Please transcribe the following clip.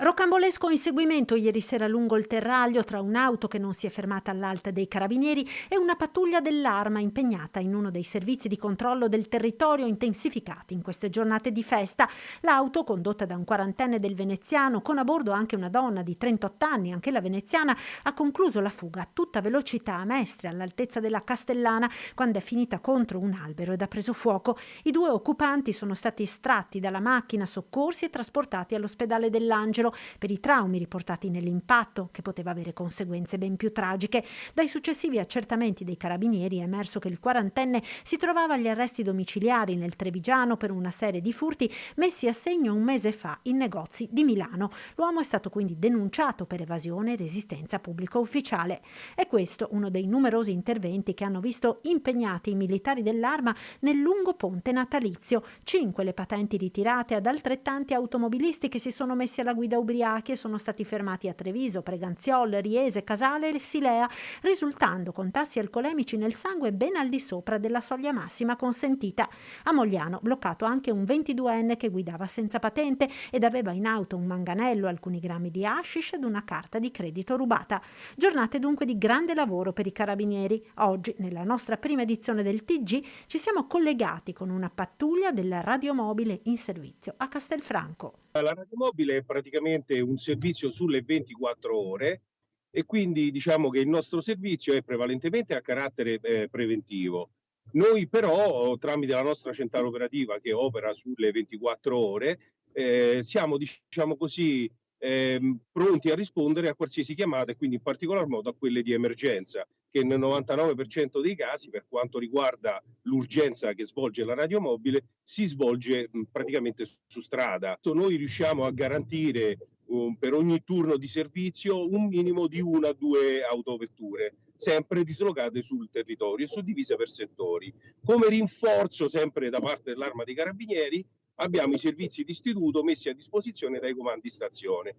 Rocambolesco inseguimento ieri sera lungo il Terraglio tra un'auto che non si è fermata all'alta dei carabinieri e una pattuglia dell'Arma impegnata in uno dei servizi di controllo del territorio intensificati in queste giornate di festa. L'auto, condotta da un quarantenne del veneziano, con a bordo anche una donna di 38 anni, anche la veneziana, ha concluso la fuga a tutta velocità a Mestre, all'altezza della Castellana, quando è finita contro un albero ed ha preso fuoco. I due occupanti sono stati estratti dalla macchina, soccorsi e trasportati all'ospedale dell'Angelo per i traumi riportati nell'impatto, che poteva avere conseguenze ben più tragiche. Dai successivi accertamenti dei carabinieri è emerso che il quarantenne si trovava agli arresti domiciliari nel Trevigiano per una serie di furti messi a segno un mese fa in negozi di Milano. L'uomo è stato quindi denunciato per evasione e resistenza pubblico ufficiale. È questo uno dei numerosi interventi che hanno visto impegnati i militari dell'Arma nel lungo ponte natalizio. 5 le patenti ritirate ad altrettanti automobilisti che si sono messi alla guida ubriachi e sono stati fermati a Treviso, Preganziol, Riese, Casale e Silea, risultando con tassi alcolemici nel sangue ben al di sopra della soglia massima consentita. A Mogliano bloccato anche un 22enne che guidava senza patente ed aveva in auto un manganello, alcuni grammi di hashish ed una carta di credito rubata. Giornate dunque di grande lavoro per i carabinieri. Oggi, nella nostra prima edizione del TG, ci siamo collegati con una pattuglia della radiomobile in servizio a Castelfranco. La radiomobile è praticamente un servizio sulle 24 ore e quindi diciamo che il nostro servizio è prevalentemente a carattere preventivo. Noi però, tramite la nostra centrale operativa che opera sulle 24 ore, siamo diciamo così pronti a rispondere a qualsiasi chiamata e quindi in particolar modo a quelle di emergenza, che nel 99% dei casi, per quanto riguarda l'urgenza che svolge la radiomobile, si svolge praticamente su strada. Noi riusciamo a garantire per ogni turno di servizio un minimo di 1 a 2 autovetture, sempre dislocate sul territorio e suddivise per settori. Come rinforzo, sempre da parte dell'Arma dei Carabinieri, abbiamo i servizi d'istituto messi a disposizione dai comandi stazione.